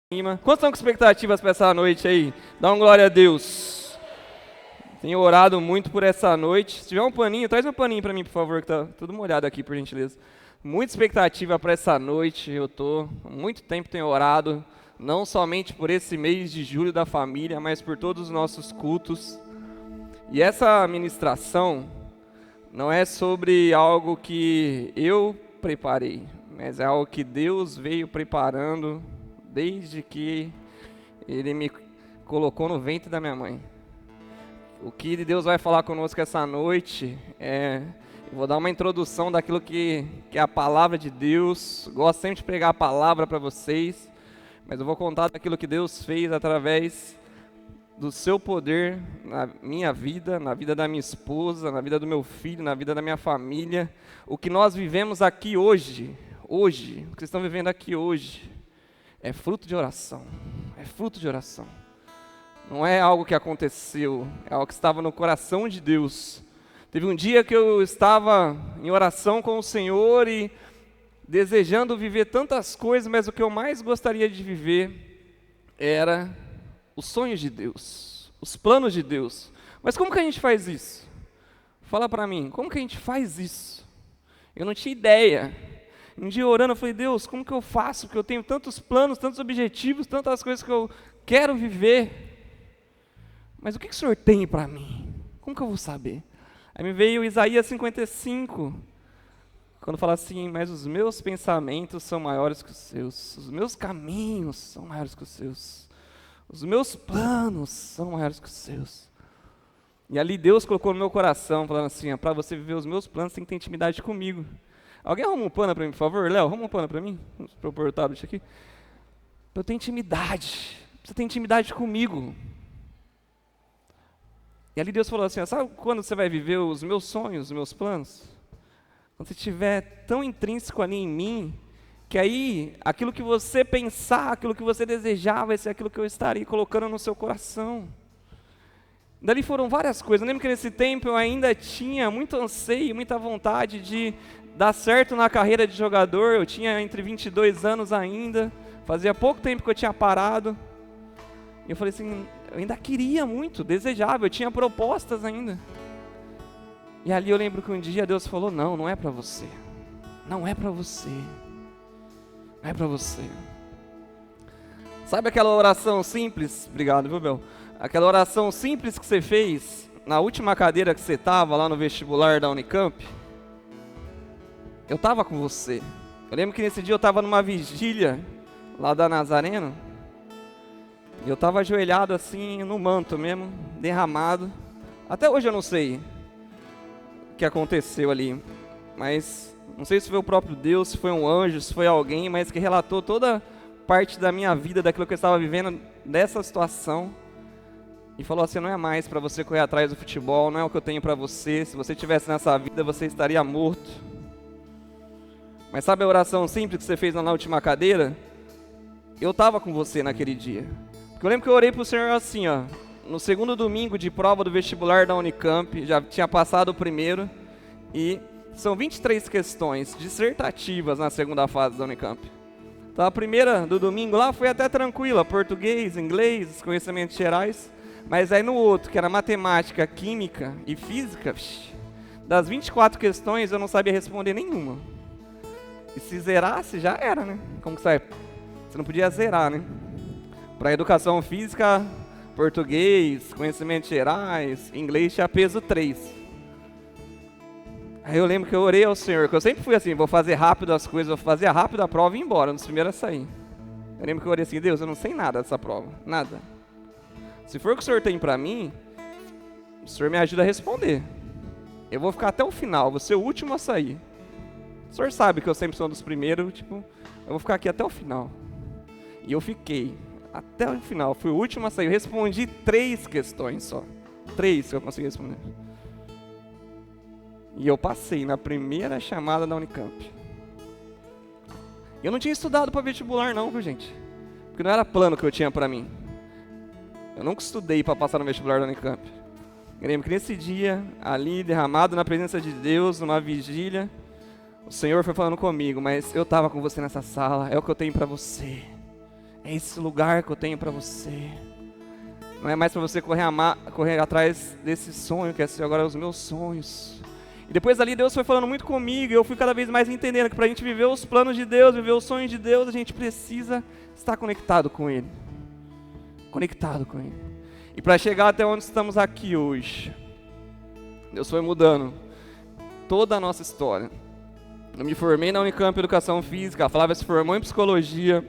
Quantos estão com expectativas para essa noite aí? Dá um glória a Deus. Tenho orado muito por essa noite. Se tiver um paninho, traz um paninho para mim, por favor, que tá tudo molhado aqui, por gentileza. Muita expectativa para essa noite. Eu tô há muito tempo tenho orado, não somente por esse mês de julho da família, mas por todos os nossos cultos. E essa ministração não é sobre algo que eu preparei, mas é algo que Deus veio preparando desde que Ele me colocou no ventre da minha mãe. O que Deus vai falar conosco essa noite eu vou dar uma introdução daquilo que é a palavra de Deus. Gosto sempre de pregar a palavra para vocês, mas eu vou contar daquilo que Deus fez através do seu poder na minha vida, na vida da minha esposa, na vida do meu filho, na vida da minha família. O que nós vivemos aqui hoje, o que vocês estão vivendo aqui hoje, é fruto de oração, é fruto de oração. Não é algo que aconteceu, é algo que estava no coração de Deus. Teve um dia que eu estava em oração com o Senhor e desejando viver tantas coisas, mas o que eu mais gostaria de viver era os sonhos de Deus, os planos de Deus. Mas como que a gente faz isso? Fala para mim, como que a gente faz isso? Eu não tinha ideia. Um dia orando, eu falei, Deus, como que eu faço? Porque eu tenho tantos planos, tantos objetivos, tantas coisas que eu quero viver. Mas o que o Senhor tem para mim? Como que eu vou saber? Aí me veio Isaías 55, quando fala assim, mas os meus pensamentos são maiores que os seus, os meus caminhos são maiores que os seus, os meus planos são maiores que os seus. E ali Deus colocou no meu coração, falando assim, para você viver os meus planos, você tem que ter intimidade comigo. Alguém arruma um pano para mim, por favor? Léo, arruma um pano para mim. Vamos propor o tablet aqui. Eu tenho intimidade. Você tem intimidade comigo. E ali Deus falou assim, sabe quando você vai viver os meus sonhos, os meus planos? Quando você estiver tão intrínseco ali em mim, que aí aquilo que você pensar, aquilo que você desejar, vai ser aquilo que eu estarei colocando no seu coração. Dali foram várias coisas. Eu lembro que nesse tempo eu ainda tinha muito anseio, muita vontade de dar certo na carreira de jogador. Eu tinha entre 22 anos ainda, fazia pouco tempo que eu tinha parado. E eu falei assim, eu ainda queria muito, desejava, eu tinha propostas ainda. E ali eu lembro que um dia Deus falou, não é para você. Não é para você. Não é para você. Sabe aquela oração simples? Obrigado, viu, Bel? Aquela oração simples que você fez na última cadeira que você estava lá no vestibular da Unicamp? Eu estava com você. Eu lembro que nesse dia eu estava numa vigília lá da Nazareno. E eu estava ajoelhado assim no manto mesmo, derramado. Até hoje eu não sei o que aconteceu ali. Mas não sei se foi o próprio Deus, se foi um anjo, se foi alguém, mas que relatou toda parte da minha vida, daquilo que eu estava vivendo, dessa situação. E falou assim, não é mais para você correr atrás do futebol, não é o que eu tenho para você. Se você estivesse nessa vida, você estaria morto. Mas sabe a oração simples que você fez lá na última cadeira? Eu estava com você naquele dia. Porque eu lembro que eu orei para o Senhor assim, no segundo domingo de prova do vestibular da Unicamp, já tinha passado o primeiro, e são 23 questões dissertativas na segunda fase da Unicamp. Então a primeira do domingo lá foi até tranquila, português, inglês, conhecimentos gerais. Mas aí no outro, que era matemática, química e física, das 24 questões eu não sabia responder nenhuma. E se zerasse, já era, né? Como que sai? Você não podia zerar, né? Para educação física, português, conhecimentos gerais, inglês tinha peso 3. Aí eu lembro que eu orei ao Senhor, que eu sempre fui assim, vou fazer rápido as coisas, vou fazer rápido a prova e ir embora, nos primeiros a sair. Eu lembro que eu orei assim, Deus, eu não sei nada dessa prova, nada. Se for o que o Senhor tem pra mim, o Senhor me ajuda a responder. Eu vou ficar até o final, vou ser o último a sair. O Senhor sabe que eu sempre sou um dos primeiros, eu vou ficar aqui até o final. E eu fiquei até o final, fui o último a sair. Eu respondi 3 questões só. 3 que eu consegui responder. E eu passei na primeira chamada da Unicamp. Eu não tinha estudado para vestibular não, viu gente? Porque não era plano que eu tinha pra mim. Eu nunca estudei para passar no vestibular da Unicamp. Eu lembro que nesse dia, ali, derramado na presença de Deus, numa vigília, o Senhor foi falando comigo, mas eu estava com você nessa sala, é o que eu tenho para você. É esse lugar que eu tenho para você. Não é mais para você correr atrás desse sonho, que é ser agora os meus sonhos. E depois ali Deus foi falando muito comigo, e eu fui cada vez mais entendendo que para a gente viver os planos de Deus, viver os sonhos de Deus, a gente precisa estar conectado com Ele. Conectado com Ele. E para chegar até onde estamos aqui hoje, Deus foi mudando toda a nossa história. Eu me formei na Unicamp em Educação Física, a Flávia se formou em Psicologia.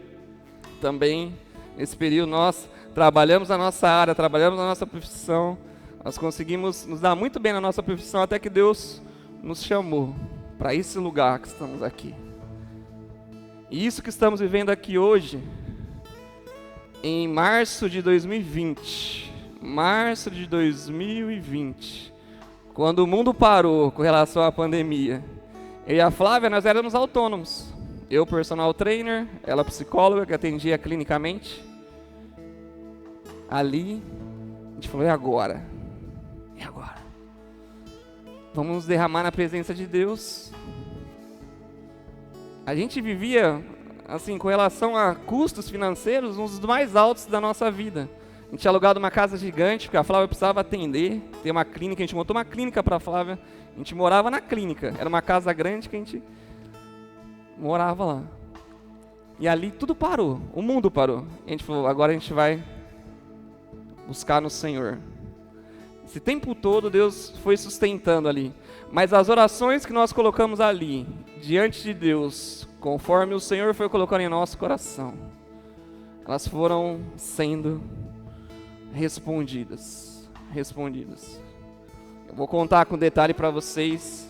Também, nesse período, nós trabalhamos na nossa área, trabalhamos na nossa profissão. Nós conseguimos nos dar muito bem na nossa profissão, até que Deus nos chamou para esse lugar que estamos aqui. E isso que estamos vivendo aqui hoje, em março de 2020, quando o mundo parou com relação à pandemia, eu e a Flávia, nós éramos autônomos. Eu, personal trainer, ela psicóloga que atendia clinicamente. Ali, a gente falou, e agora? E agora? Vamos nos derramar na presença de Deus. A gente vivia, assim, com relação a custos financeiros, uns dos mais altos da nossa vida. A gente tinha alugado uma casa gigante, porque a Flávia precisava atender, ter uma clínica, a gente montou uma clínica para a Flávia. A gente morava na clínica, era uma casa grande que a gente morava lá. E ali tudo parou, o mundo parou. E a gente falou, agora a gente vai buscar no Senhor. Esse tempo todo Deus foi sustentando ali. Mas as orações que nós colocamos ali, diante de Deus, conforme o Senhor foi colocando em nosso coração, elas foram sendo respondidas. Eu vou contar com detalhe para vocês,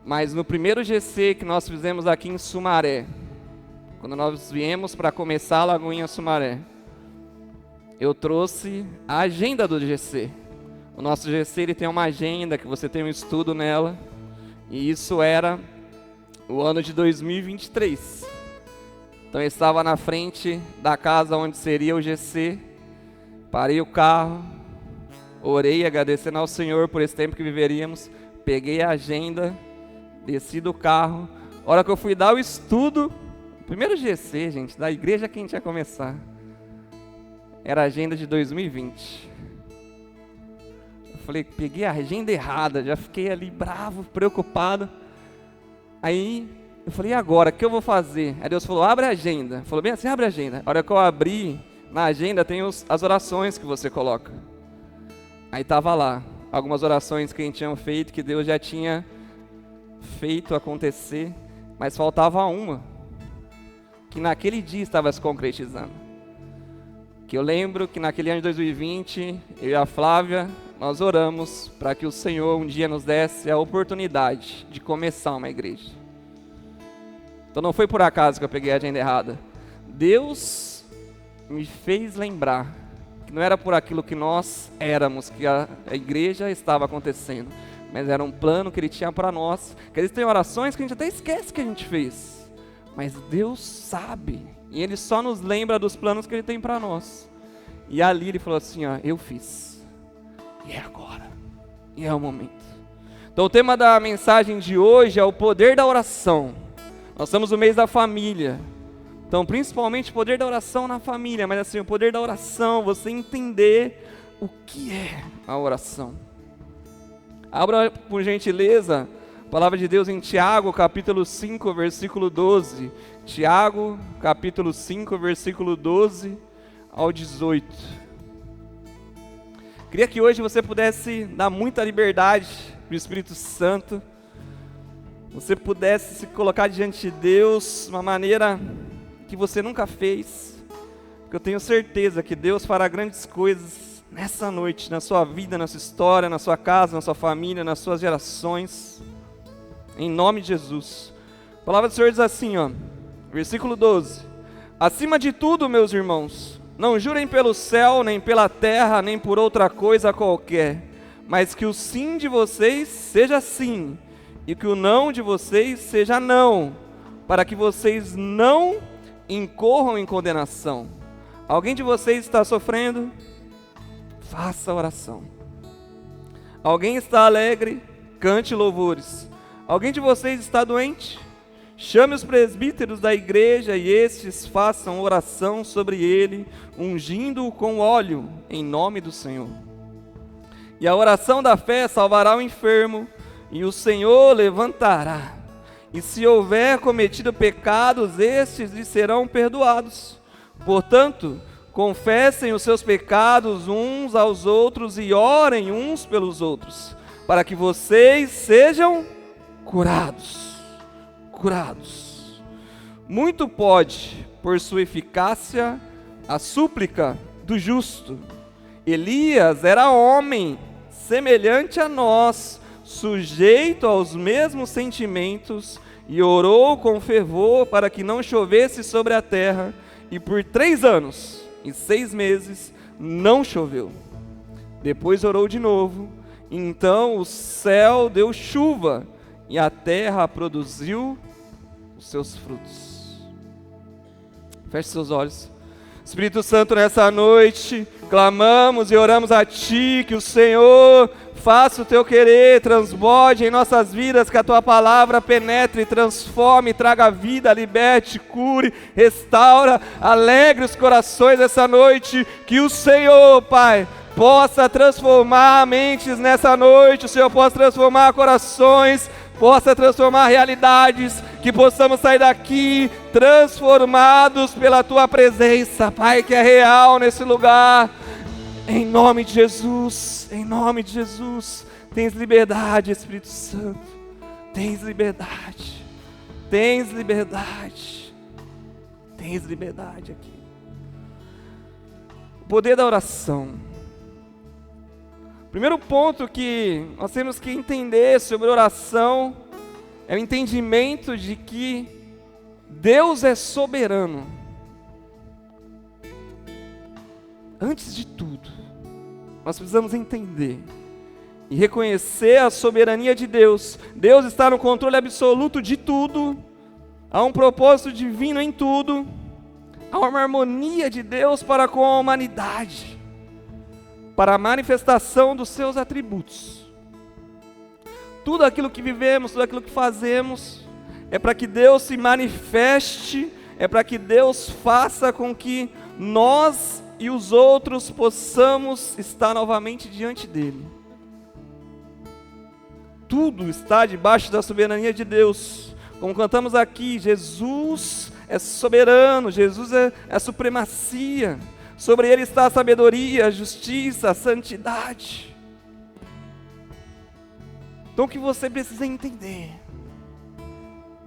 mas no primeiro GC que nós fizemos aqui em Sumaré, quando nós viemos para começar a Lagoinha Sumaré, eu trouxe a agenda do GC. O nosso GC ele tem uma agenda que você tem um estudo nela, e isso era o ano de 2023. Então eu estava na frente da casa onde seria o GC, parei o carro, orei agradecendo ao Senhor por esse tempo que viveríamos, peguei a agenda, desci do carro. A hora que eu fui dar o estudo, o primeiro GC, gente, da igreja que a gente ia começar, era a agenda de 2020. Eu falei, peguei a agenda errada, já fiquei ali bravo, preocupado. Aí eu falei, e agora, o que eu vou fazer? Aí Deus falou, abre a agenda. Falou bem assim, abre a agenda. A hora que eu abri, na agenda tem as orações que você coloca. Aí estava lá, algumas orações que a gente tinha feito, que Deus já tinha feito acontecer, mas faltava uma, que naquele dia estava se concretizando. Que eu lembro que naquele ano de 2020, eu e a Flávia, nós oramos para que o Senhor um dia nos desse a oportunidade de começar uma igreja. Então não foi por acaso que eu peguei a agenda errada. Deus me fez lembrar que não era por aquilo que nós éramos que a igreja estava acontecendo, mas era um plano que Ele tinha para nós. Que eles têm orações que a gente até esquece que a gente fez, mas Deus sabe, e Ele só nos lembra dos planos que Ele tem para nós. E ali Ele falou assim, ó, eu fiz, e é agora, e é o momento. Então o tema da mensagem de hoje é o poder da oração. Nós estamos no mês da família, então principalmente o poder da oração na família, mas assim, o poder da oração, você entender o que é a oração. Abra por gentileza a palavra de Deus em Tiago, capítulo 5, versículo 12. Tiago, capítulo 5, versículo 12 ao 18. Queria que hoje você pudesse dar muita liberdade para o Espírito Santo. Você pudesse se colocar diante de Deus de uma maneira que você nunca fez. Porque eu tenho certeza que Deus fará grandes coisas nessa noite, na sua vida, na sua história, na sua casa, na sua família, nas suas gerações. Em nome de Jesus. A palavra do Senhor diz assim, ó, versículo 12. Acima de tudo, meus irmãos, não jurem pelo céu, nem pela terra, nem por outra coisa qualquer, mas que o sim de vocês seja sim, e que o não de vocês seja não, para que vocês não incorram em condenação. Alguém de vocês está sofrendo? Faça oração. Alguém está alegre? Cante louvores. Alguém de vocês está doente? Chame os presbíteros da igreja e estes façam oração sobre ele, ungindo-o com óleo, em nome do Senhor. E a oração da fé salvará o enfermo, e o Senhor levantará. E se houver cometido pecados, estes lhe serão perdoados. Portanto, confessem os seus pecados uns aos outros e orem uns pelos outros, para que vocês sejam curados. Curados. Muito pode, por sua eficácia, a súplica do justo. Elias era homem semelhante a nós, sujeito aos mesmos sentimentos, e orou com fervor para que não chovesse sobre a terra, e por 3 anos e 6 meses não choveu. Depois orou de novo, e então o céu deu chuva, e a terra produziu os seus frutos. Feche seus olhos. Espírito Santo, nessa noite, clamamos e oramos a Ti, que o Senhor faça o Teu querer, transborde em nossas vidas, que a Tua palavra penetre, transforme, traga vida, liberte, cure, restaura, alegre os corações essa noite, que o Senhor, Pai, possa transformar mentes nessa noite, o Senhor possa transformar corações, possa transformar realidades, que possamos sair daqui transformados pela Tua presença, Pai, que é real nesse lugar, em nome de Jesus, tens liberdade, Espírito Santo, tens liberdade aqui. O poder da oração. Primeiro ponto que nós temos que entender sobre oração é o entendimento de que Deus é soberano. Antes de tudo, nós precisamos entender e reconhecer a soberania de Deus. Deus está no controle absoluto de tudo, há um propósito divino em tudo, há uma harmonia de Deus para com a humanidade, para a manifestação dos seus atributos. Tudo aquilo que vivemos, tudo aquilo que fazemos, é para que Deus se manifeste, é para que Deus faça com que nós e os outros possamos estar novamente diante dEle. Tudo está debaixo da soberania de Deus. Como cantamos aqui, Jesus é soberano, Jesus é a supremacia. Sobre Ele está a sabedoria, a justiça, a santidade. Então o que você precisa entender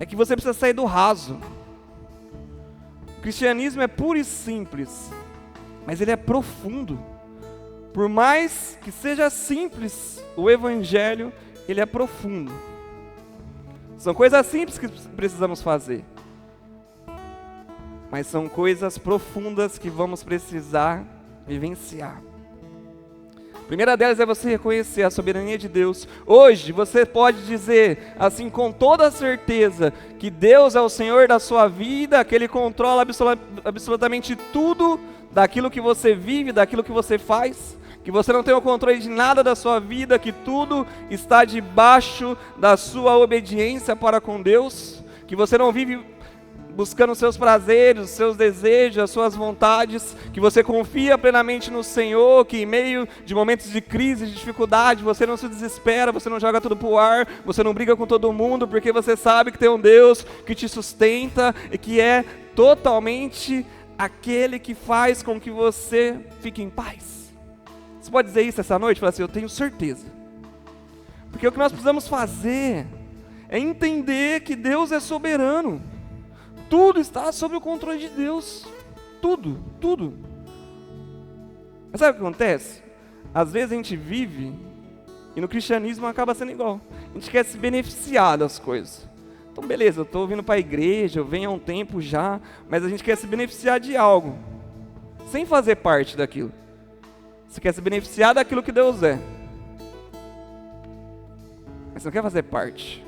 é que você precisa sair do raso. O cristianismo é puro e simples, mas ele é profundo. Por mais que seja simples, o evangelho, ele é profundo. São coisas simples que precisamos fazer, mas são coisas profundas que vamos precisar vivenciar. A primeira delas é você reconhecer a soberania de Deus. Hoje você pode dizer, assim com toda certeza, que Deus é o Senhor da sua vida, que Ele controla absolutamente tudo daquilo que você vive, daquilo que você faz, que você não tem o controle de nada da sua vida, que tudo está debaixo da sua obediência para com Deus, que você não vive buscando os seus prazeres, os seus desejos, as suas vontades, que você confia plenamente no Senhor, que em meio de momentos de crise, de dificuldade, você não se desespera, você não joga tudo pro ar, você não briga com todo mundo, porque você sabe que tem um Deus que te sustenta e que é totalmente aquele que faz com que você fique em paz. Você pode dizer isso essa noite? Falar assim, eu tenho certeza. Porque o que nós precisamos fazer é entender que Deus é soberano. Tudo está sob o controle de Deus. Tudo, tudo. Mas sabe o que acontece? Às vezes a gente vive, e no cristianismo acaba sendo igual. A gente quer se beneficiar das coisas. Então beleza, eu estou vindo para a igreja, eu venho há um tempo já, mas a gente quer se beneficiar de algo, sem fazer parte daquilo. Você quer se beneficiar daquilo que Deus é, mas você não quer fazer parte.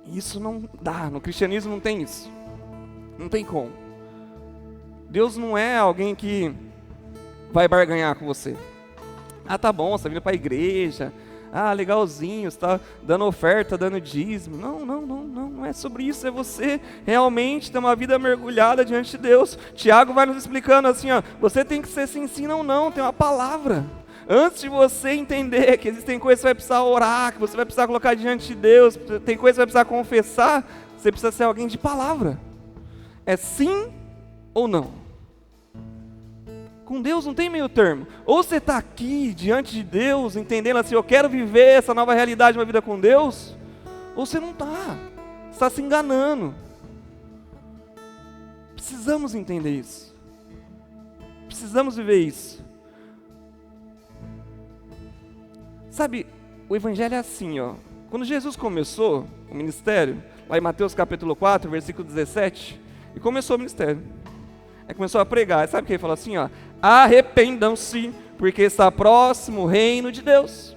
Isso não dá, no cristianismo não tem isso. Não tem como. Deus não é alguém que vai barganhar com você. Ah, tá bom, você está vindo para a igreja. legalzinho, você está dando oferta, dando dízimo. Não é sobre isso, é você realmente ter uma vida mergulhada diante de Deus. Tiago vai nos explicando assim, você tem que ser sim ou não, tem uma palavra. Antes de você entender que existem coisas que você vai precisar orar, que você vai precisar colocar diante de Deus, tem coisas que você vai precisar confessar, você precisa ser alguém de palavra. É sim ou não. Com Deus não tem meio termo. Ou você está aqui diante de Deus, entendendo assim, eu quero viver essa nova realidade de uma vida com Deus, ou você não está. Você está se enganando. Precisamos entender isso. Precisamos viver isso. Sabe, o evangelho é assim, Quando Jesus começou o ministério, lá em Mateus capítulo 4, versículo 17, e começou o ministério. Aí começou a pregar. Sabe o que ele falou assim, arrependam-se, porque está próximo o reino de Deus.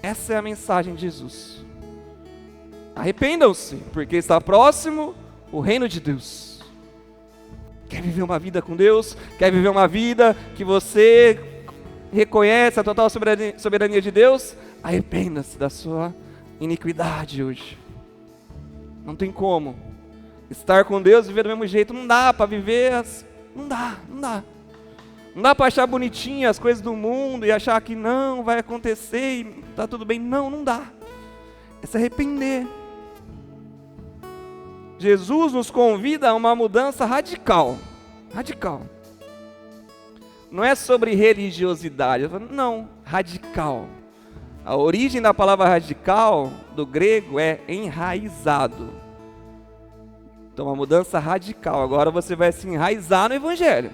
Essa é a mensagem de Jesus. Arrependam-se, porque está próximo o reino de Deus. Quer viver uma vida com Deus? Quer viver uma vida que você reconhece a total soberania de Deus? Arrependa-se da sua iniquidade hoje. Não tem como estar com Deus e viver do mesmo jeito. Não dá para viver, não dá. Não dá para achar bonitinho as coisas do mundo e achar que não vai acontecer e tá tudo bem. Não dá. É se arrepender. Jesus nos convida a uma mudança radical. Não é sobre religiosidade, não, radical. A origem da palavra radical, do grego, é enraizado. Então, uma mudança radical. Agora você vai se enraizar no Evangelho.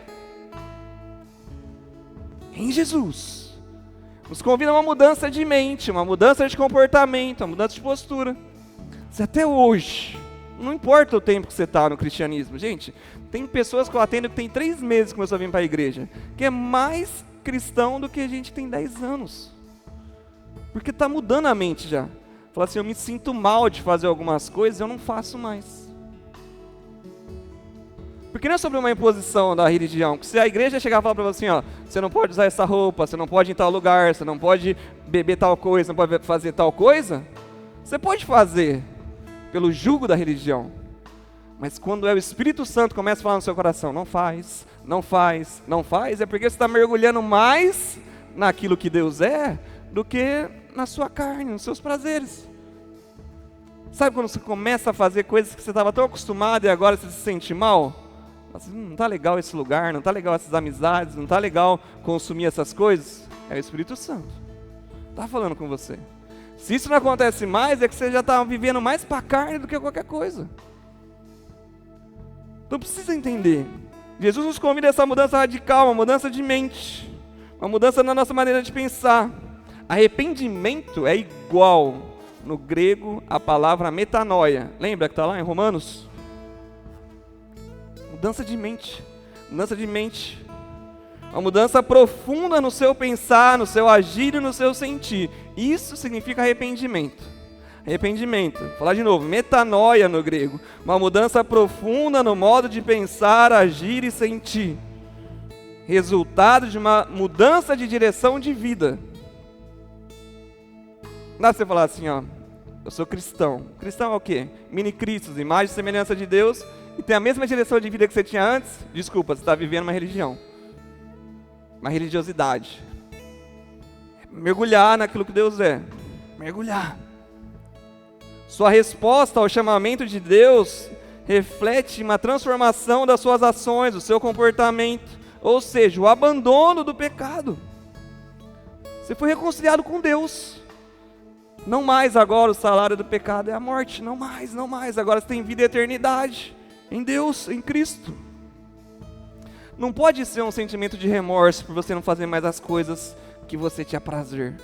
Em Jesus. Nos convida a uma mudança de mente, uma mudança de comportamento, uma mudança de postura. Se até hoje, não importa o tempo que você está no cristianismo, gente, tem pessoas que eu atendo que tem 3 meses que começou a vir para a igreja, que é mais cristão do que a gente tem 10 anos. Porque está mudando a mente já. Fala assim, eu me sinto mal de fazer algumas coisas, eu não faço mais. Porque não é sobre uma imposição da religião. Se a igreja chegar e falar para você assim, você não pode usar essa roupa, você não pode ir em tal lugar, você não pode beber tal coisa, não pode fazer tal coisa, você pode fazer pelo jugo da religião. Mas quando é o Espírito Santo que começa a falar no seu coração, não faz, é porque você está mergulhando mais naquilo que Deus é, do que na sua carne, nos seus prazeres. Sabe quando você começa a fazer coisas que você estava tão acostumado e agora você se sente mal? Assim, não está legal esse lugar, não está legal essas amizades, não está legal consumir essas coisas? É o Espírito Santo. Está falando com você. Se isso não acontece mais, é que você já está vivendo mais para a carne do que qualquer coisa. Então precisa entender. Jesus nos convida a essa mudança radical, uma mudança de mente, uma mudança na nossa maneira de pensar. Arrependimento é igual, no grego, a palavra metanoia. Lembra que está lá em Romanos? Mudança de mente. Uma mudança profunda no seu pensar, no seu agir e no seu sentir. Isso significa arrependimento. Falar de novo, metanoia no grego. Uma mudança profunda no modo de pensar, agir e sentir. Resultado de uma mudança de direção de vida. Não dá pra você falar assim, eu sou cristão. Cristão é o quê? Mini-cristos, imagem e semelhança de Deus, e tem a mesma direção de vida que você tinha antes? Desculpa, você está vivendo uma religião. Uma religiosidade. Mergulhar naquilo que Deus é. Mergulhar. Sua resposta ao chamamento de Deus reflete uma transformação das suas ações, do seu comportamento, ou seja, o abandono do pecado. Você foi reconciliado com Deus. Não mais agora o salário do pecado é a morte, não mais. Agora você tem vida e eternidade em Deus, em Cristo. Não pode ser um sentimento de remorso por você não fazer mais as coisas que você tinha prazer.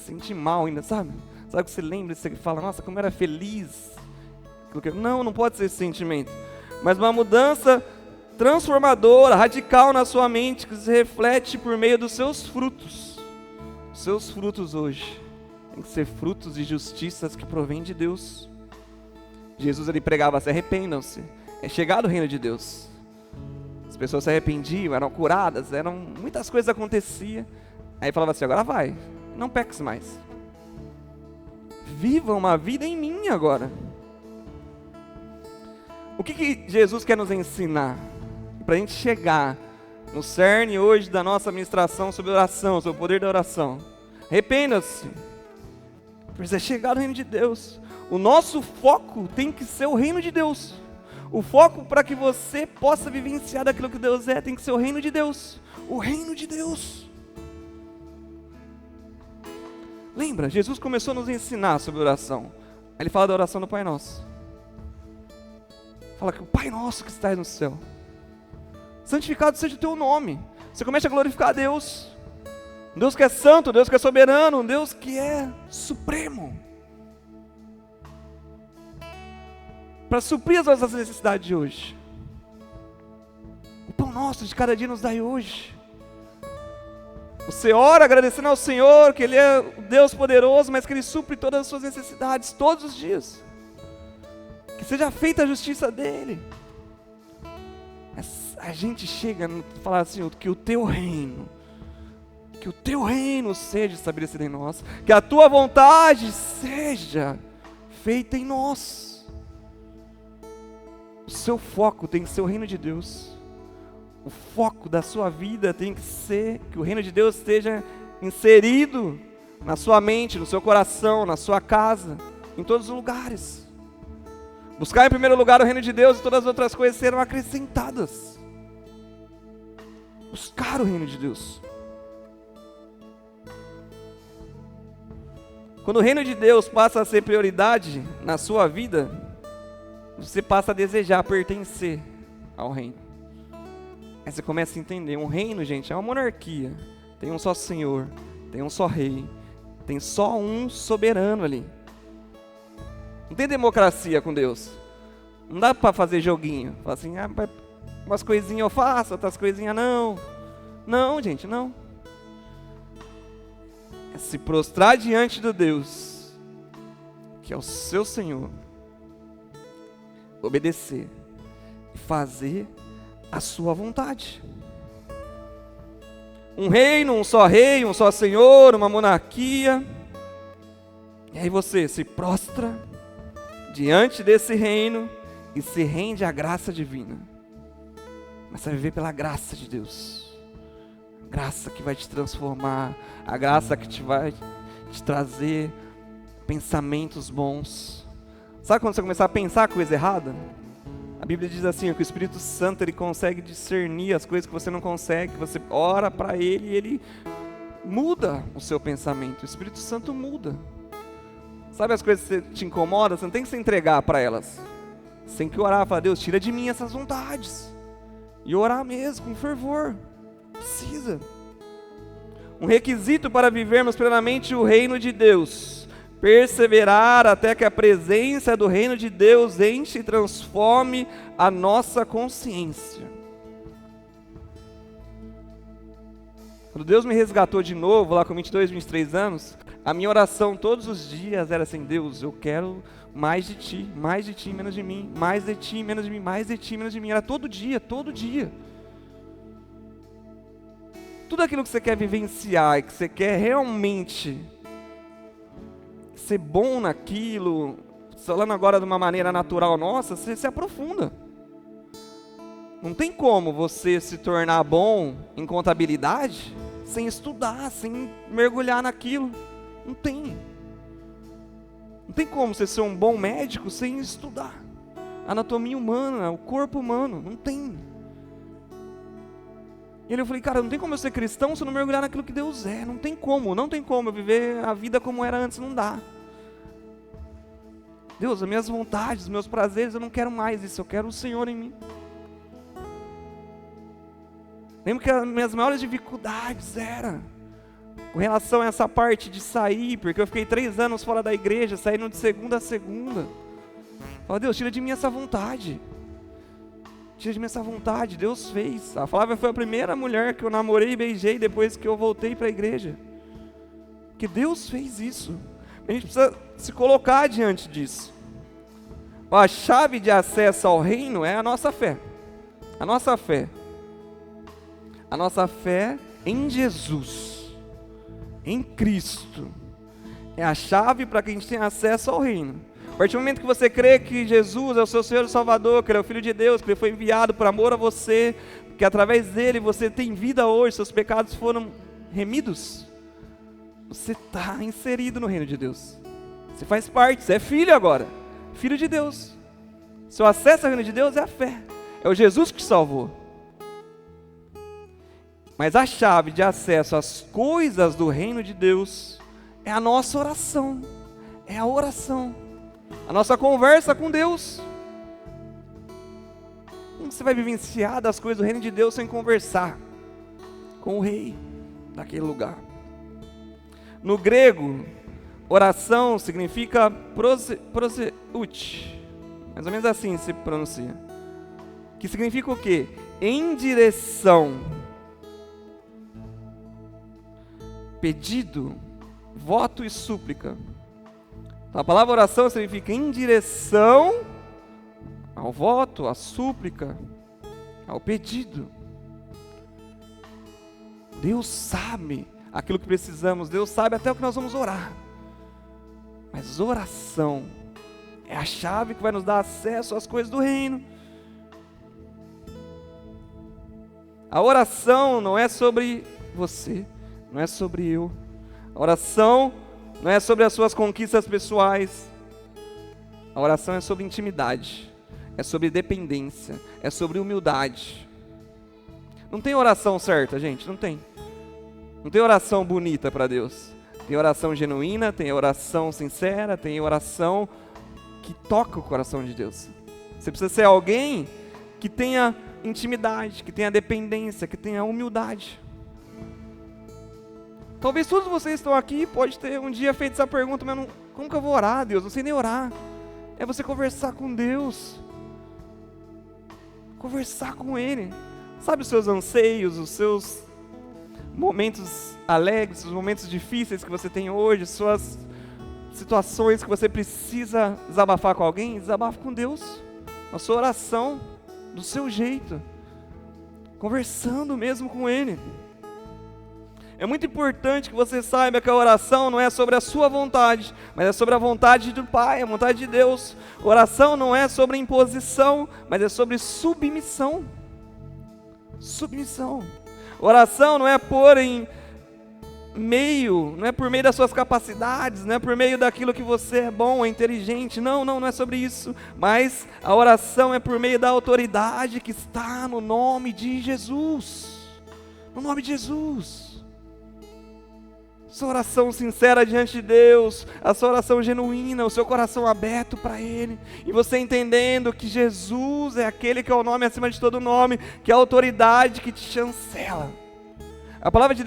Sente mal ainda, sabe? Sabe que você lembra, você fala, nossa, como eu era feliz. Não pode ser esse sentimento. Mas uma mudança transformadora, radical na sua mente, que se reflete por meio dos seus frutos. Os seus frutos hoje tem que ser frutos de justiças que provém de Deus. Jesus ele pregava, se arrependam-se. É chegado o reino de Deus. As pessoas se arrependiam, eram curadas, muitas coisas aconteciam. Aí falava assim, agora vai. não peques mais. Viva uma vida em mim agora. O que Jesus quer nos ensinar? Para a gente chegar no cerne hoje da nossa ministração sobre oração, sobre o poder da oração. Arrependa-se. Precisa chegar no reino de Deus. O nosso foco tem que ser o reino de Deus. O foco para que você possa vivenciar daquilo que Deus é, tem que ser o reino de Deus. O reino de Deus. Lembra, Jesus começou a nos ensinar sobre oração. Ele fala da oração do Pai Nosso. Fala que o Pai Nosso que está no céu. Santificado seja o teu nome. Você começa a glorificar a Deus. Um Deus que é santo, um Deus que é soberano, um Deus que é supremo. Para suprir as nossas necessidades de hoje. O pão nosso de cada dia nos dai hoje. Você ora agradecendo ao Senhor, que Ele é o Deus poderoso, mas que Ele supre todas as suas necessidades, todos os dias. Que seja feita a justiça dEle. A gente chega a falar assim, que o Teu reino seja estabelecido em nós, que a Tua vontade seja feita em nós. O seu foco tem que ser o reino de Deus. O foco da sua vida tem que ser que o reino de Deus esteja inserido na sua mente, no seu coração, na sua casa, em todos os lugares. Buscar em primeiro lugar o reino de Deus e todas as outras coisas serão acrescentadas. Buscar o reino de Deus. Quando o reino de Deus passa a ser prioridade na sua vida, você passa a desejar pertencer ao reino. Aí você começa a entender, um reino, gente, é uma monarquia. Tem um só Senhor, tem um só rei, tem só um soberano ali. Não tem democracia com Deus. Não dá para fazer joguinho. Fala assim, umas coisinhas eu faço, outras coisinhas não. Não, gente, não. É se prostrar diante do Deus, que é o seu Senhor. Obedecer e fazer a sua vontade. Um reino, um só rei, um só Senhor, uma monarquia. E aí você se prostra diante desse reino e se rende à graça divina. Mas você vai viver pela graça de Deus. A graça que vai te transformar, a graça que vai te trazer pensamentos bons. Sabe quando você começar a pensar coisa errada? A Bíblia diz assim, que o Espírito Santo ele consegue discernir as coisas que você não consegue, que você ora para Ele e Ele muda o seu pensamento. O Espírito Santo muda. Sabe as coisas que te incomodam? Você não tem que se entregar para elas. Você tem que orar, falar, Deus, tira de mim essas vontades. E orar mesmo, com fervor. Precisa. Um requisito para vivermos plenamente o reino de Deus. Perseverar até que a presença do reino de Deus enche e transforme a nossa consciência. Quando Deus me resgatou de novo, lá com 22, 23 anos, a minha oração todos os dias era assim, Deus, eu quero mais de Ti, menos de mim, mais de Ti, menos de mim, mais de Ti, menos de mim. Era todo dia, todo dia. Tudo aquilo que você quer vivenciar e que você quer realmente ser bom naquilo, falando agora de uma maneira natural nossa, você se aprofunda. Não tem como você se tornar bom em contabilidade sem estudar, sem mergulhar naquilo. Não tem. Não tem como você ser um bom médico sem estudar anatomia humana, o corpo humano. Não tem. E eu falei, cara, não tem como eu ser cristão se eu não mergulhar naquilo que Deus é. Não tem como eu viver a vida como era antes, não dá. Deus, as minhas vontades, os meus prazeres, eu não quero mais isso, eu quero o Senhor em mim. Lembro que as minhas maiores dificuldades eram com relação a essa parte de sair, porque eu fiquei 3 anos fora da igreja, saindo de segunda a segunda. Falei, Deus, tira de mim essa vontade. Tira de mim essa vontade, Deus fez. A Flávia foi a primeira mulher que eu namorei e beijei depois que eu voltei para a igreja. Porque Deus fez isso. A gente precisa se colocar diante disso. A chave de acesso ao reino é a nossa fé. A nossa fé. A nossa fé em Jesus. em Cristo é a chave para que a gente tenha acesso ao reino. A partir do momento que você crê que Jesus é o seu Senhor e Salvador, que Ele é o Filho de Deus, que Ele foi enviado por amor a você, que através dele você tem vida hoje, seus pecados foram remidos, você está inserido no reino de Deus. Você faz parte, você é filho agora, filho de Deus. Seu acesso ao reino de Deus é a fé, é o Jesus que te salvou. Mas a chave de acesso às coisas do reino de Deus é a nossa oração, é a oração, a nossa conversa com Deus. Como você vai vivenciar das coisas do reino de Deus sem conversar com o rei daquele lugar? No grego, oração significa proseut, mais ou menos assim se pronuncia, que significa o quê? Em direção, pedido, voto e súplica. Então, a palavra oração significa em direção ao voto, à súplica, ao pedido. Deus sabe aquilo que precisamos, Deus sabe até o que nós vamos orar. Mas oração é a chave que vai nos dar acesso às coisas do reino. A oração não é sobre você, não é sobre eu. A oração não é sobre as suas conquistas pessoais. A oração é sobre intimidade, é sobre dependência, é sobre humildade. Não tem oração certa, gente, não tem. Não tem oração bonita para Deus. Tem oração genuína, tem oração sincera, tem oração que toca o coração de Deus. Você precisa ser alguém que tenha intimidade, que tenha dependência, que tenha humildade. Talvez todos vocês estão aqui, pode ter um dia feito essa pergunta, mas como que eu vou orar, Deus? Não sei nem orar. É você conversar com Deus. Conversar com Ele. Sabe os seus anseios, os seus momentos alegres, os momentos difíceis que você tem hoje, suas situações que você precisa desabafar com alguém? Desabafe com Deus. A sua oração, do seu jeito. Conversando mesmo com Ele. É muito importante que você saiba que a oração não é sobre a sua vontade, mas é sobre a vontade do Pai, a vontade de Deus. Oração não é sobre imposição, mas é sobre submissão. Submissão. Oração não é por meio, não é por meio das suas capacidades, não é por meio daquilo que você é bom, é inteligente. Não é sobre isso. Mas a oração é por meio da autoridade que está no nome de Jesus. No nome de Jesus. Sua oração sincera diante de Deus, a sua oração genuína, o seu coração aberto para Ele, e você entendendo que Jesus é aquele que é o nome acima de todo nome, que é a autoridade que te chancela. A palavra de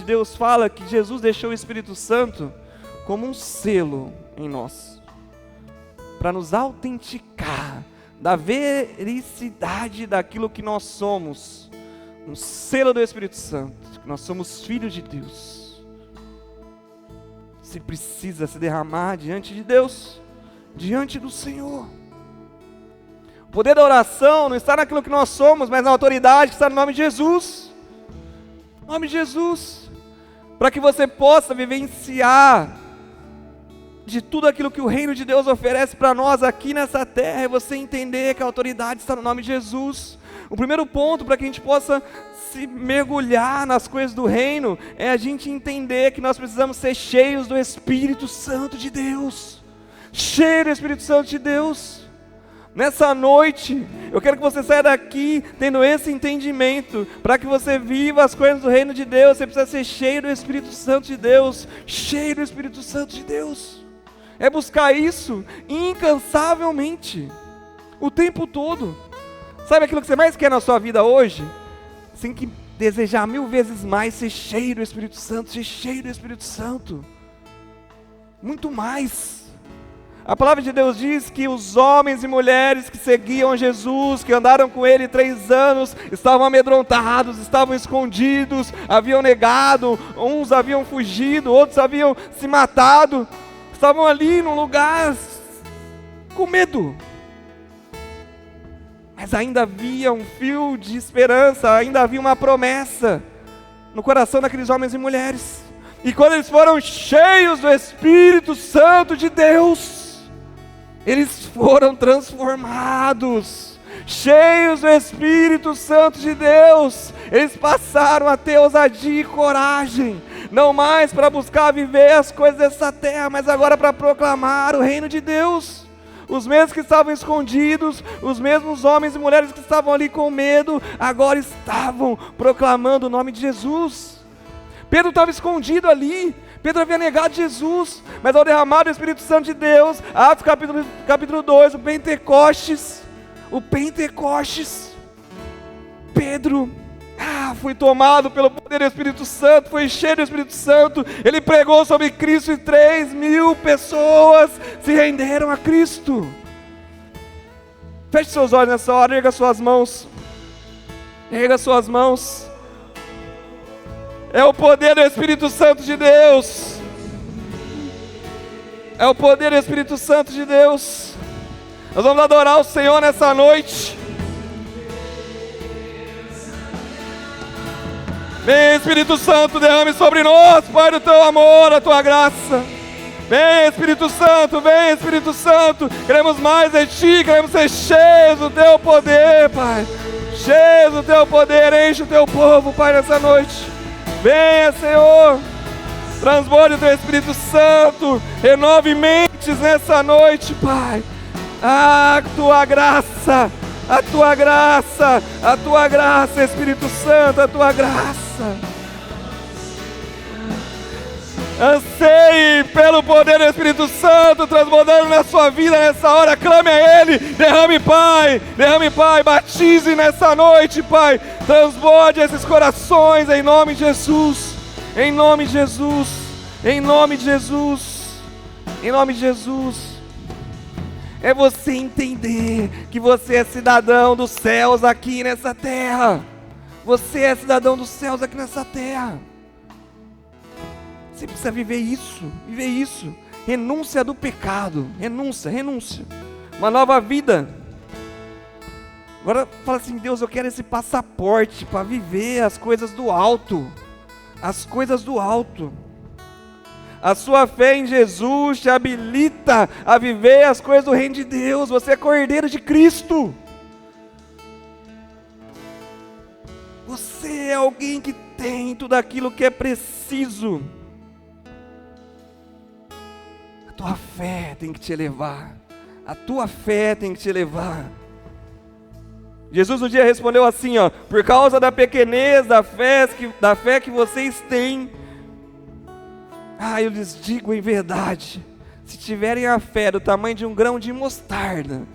Deus fala que Jesus deixou o Espírito Santo como um selo em nós, para nos autenticar da vericidade daquilo que nós somos, um selo do Espírito Santo, que nós somos filhos de Deus. Você precisa se derramar diante de Deus, diante do Senhor. O poder da oração não está naquilo que nós somos, mas na autoridade que está no nome de Jesus. No nome de Jesus. Para que você possa vivenciar de tudo aquilo que o reino de Deus oferece para nós aqui nessa terra, é você entender que a autoridade está no nome de Jesus. O primeiro ponto para que a gente possa se mergulhar nas coisas do reino é a gente entender que nós precisamos ser cheios do Espírito Santo de Deus. Cheio do Espírito Santo de Deus. Nessa noite, eu quero que você saia daqui tendo esse entendimento. Para que você viva as coisas do reino de Deus, você precisa ser cheio do Espírito Santo de Deus. Cheio do Espírito Santo de Deus. É buscar isso incansavelmente, o tempo todo. Sabe aquilo que você mais quer na sua vida hoje? Você tem que desejar 1000 vezes mais ser cheio do Espírito Santo, ser cheio do Espírito Santo. Muito mais. A palavra de Deus diz que os homens e mulheres que seguiam Jesus, que andaram com Ele 3 anos, estavam amedrontados, estavam escondidos, haviam negado, uns haviam fugido, outros haviam se matado, estavam ali num lugar com medo. Mas ainda havia um fio de esperança, ainda havia uma promessa no coração daqueles homens e mulheres. E quando eles foram cheios do Espírito Santo de Deus, eles foram transformados. Cheios do Espírito Santo de Deus, eles passaram a ter ousadia e coragem, não mais para buscar viver as coisas dessa terra, mas agora para proclamar o reino de Deus. Os mesmos que estavam escondidos, os mesmos homens e mulheres que estavam ali com medo, agora estavam proclamando o nome de Jesus. Pedro estava escondido ali, Pedro havia negado Jesus, mas ao derramar o Espírito Santo de Deus, Atos capítulo 2, o Pentecostes, Pedro foi tomado pelo poder do Espírito Santo, foi cheio do Espírito Santo, ele pregou sobre Cristo e 3.000 pessoas se renderam a Cristo. Feche seus olhos nessa hora, erga suas mãos, é o poder do Espírito Santo de Deus, é o poder do Espírito Santo de Deus. Nós vamos adorar o Senhor nessa noite. Vem, Espírito Santo, derrame sobre nós, Pai, do teu amor, a tua graça. Vem, Espírito Santo, queremos mais de ti, queremos ser cheios do teu poder, Pai. Cheios do teu poder, enche o teu povo, Pai, nessa noite. Venha, Senhor, transborde o teu Espírito Santo, renove mentes nessa noite, Pai. A tua graça, Espírito Santo, a tua graça. Anseie pelo poder do Espírito Santo transbordando na sua vida nessa hora, clame a Ele, derrame Pai, batize nessa noite, Pai, transborde esses corações em nome de Jesus, em nome de Jesus, em nome de Jesus, em nome de Jesus. É você entender que você é cidadão dos céus aqui nessa terra. Você é cidadão dos céus aqui nessa terra. Você precisa viver isso. Renúncia do pecado, renúncia. Uma nova vida. Agora fala assim: Deus, eu quero esse passaporte para viver as coisas do alto. As coisas do alto. A sua fé em Jesus te habilita a viver as coisas do reino de Deus. Você é cordeiro de Cristo. Você é alguém que tem tudo aquilo que é preciso. A tua fé tem que te elevar. Jesus um dia respondeu assim, por causa da pequenez da fé que vocês têm, eu lhes digo em verdade, se tiverem a fé do tamanho de um grão de mostarda,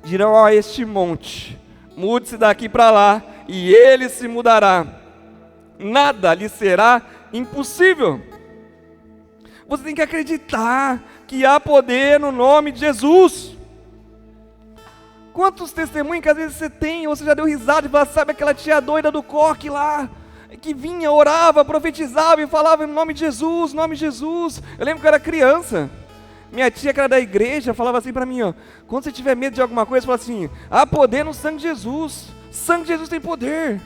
dirão a este monte, mude-se daqui para lá, e ele se mudará, nada lhe será impossível. Você tem que acreditar que há poder no nome de Jesus. Quantos testemunhos que às vezes você tem, ou você já deu risada e fala, sabe aquela tia doida do coque lá, que vinha, orava, profetizava e falava em nome de Jesus, Eu lembro que eu era criança, minha tia que era da igreja falava assim para mim, quando você tiver medo de alguma coisa, fala assim, há poder no sangue de Jesus, sangue de Jesus tem poder.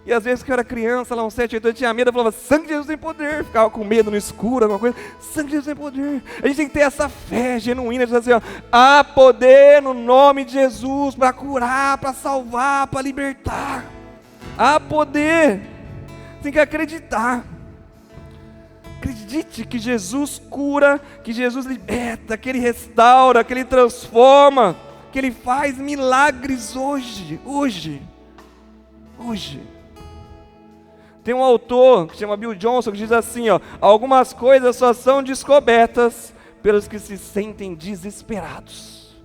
E às vezes que eu era criança, lá uns 7, 8 anos, eu tinha medo, eu falava, sangue de Jesus tem poder, ficava com medo no escuro, alguma coisa, sangue de Jesus tem poder. A gente tem que ter essa fé genuína, de dizer assim, há poder no nome de Jesus, para curar, para salvar, para libertar, há poder, tem que acreditar. Acredite que Jesus cura, que Jesus liberta, que Ele restaura, que Ele transforma, que Ele faz milagres hoje. Tem um autor que se chama Bill Johnson que diz assim, algumas coisas só são descobertas pelos que se sentem desesperados.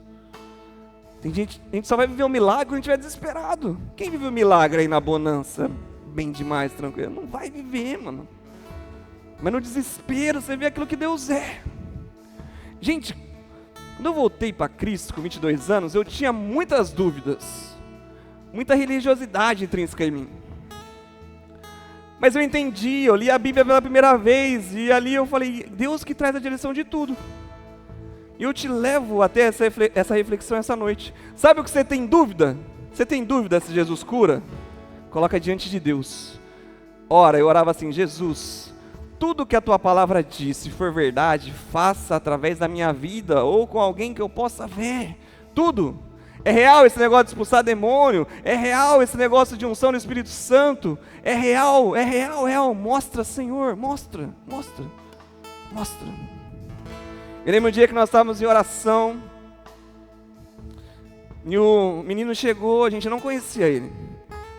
Tem gente, a gente só vai viver um milagre quando a gente estiver desesperado. Quem vive um milagre aí na bonança, bem demais, tranquilo? Não vai viver, mano. Mas no desespero você vê aquilo que Deus é. Gente, quando eu voltei para Cristo com 22 anos, eu tinha muitas dúvidas, muita religiosidade intrínseca em mim. Mas eu entendi, eu li a Bíblia pela primeira vez, e ali eu falei, Deus que traz a direção de tudo. E eu te levo até essa reflexão essa noite. Sabe o que você tem dúvida? Você tem dúvida se Jesus cura? Coloca diante de Deus. ora, eu orava assim: Jesus, tudo que a tua palavra diz, se for verdade, faça através da minha vida ou com alguém que eu possa ver. Tudo. É real esse negócio de expulsar demônio, é real esse negócio de unção do Espírito Santo, é real, real. Mostra, Senhor, mostra. Eu lembro um dia que nós estávamos em oração, e o menino chegou, a gente não conhecia ele,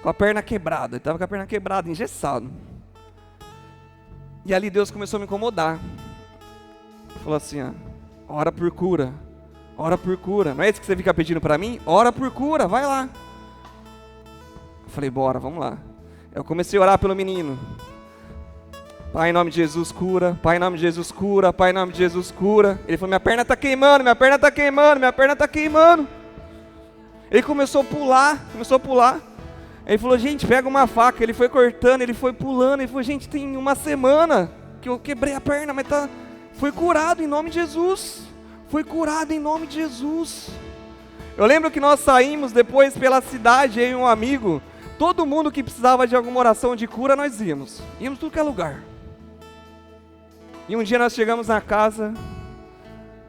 com a perna quebrada, ele estava com a perna quebrada, engessado. E ali Deus começou a me incomodar. Falou assim, ora por cura. Não é isso que você fica pedindo para mim? Ora por cura, vai lá. Eu falei, bora, vamos lá. Eu comecei a orar pelo menino. Pai, em nome de Jesus, cura. Pai, em nome de Jesus, cura. Pai, em nome de Jesus, cura. Ele falou, minha perna está queimando. Ele começou a pular. Ele falou, gente, pega uma faca. Ele foi cortando, ele foi pulando. Ele falou, gente, tem uma semana que eu quebrei a perna, mas foi curado em nome de Jesus. Eu lembro que nós saímos depois pela cidade, eu e um amigo. Todo mundo que precisava de alguma oração de cura, nós íamos tudo que é lugar. E um dia nós chegamos na casa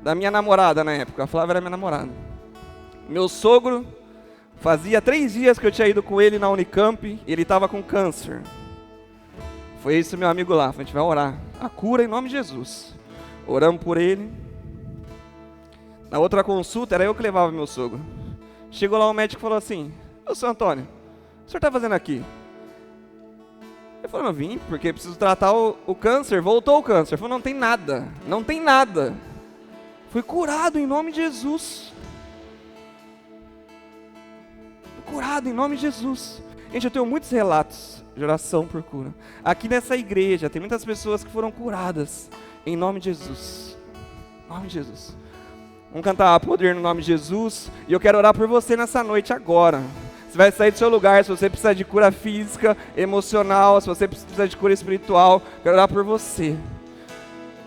da minha namorada na época, a Flávia era minha namorada. Meu sogro, fazia 3 dias que eu tinha ido com ele na Unicamp, e ele estava com câncer. Foi isso meu amigo lá, a gente vai orar, a cura em nome de Jesus. Oramos por ele. Na outra consulta, era eu que levava meu sogro. Chegou lá o médico e falou assim, ô seu Antônio, o senhor está fazendo aqui? Ele falou, eu vim porque preciso tratar o câncer, voltou o câncer. Ele falou, não tem nada. Fui curado em nome de Jesus. Gente, eu tenho muitos relatos de oração por cura. Aqui nessa igreja, tem muitas pessoas que foram curadas em nome de Jesus. Vamos cantar Poder no Nome de Jesus. E eu quero orar por você nessa noite agora. Você vai sair do seu lugar, se você precisa de cura física, emocional, se você precisa de cura espiritual, quero orar por você.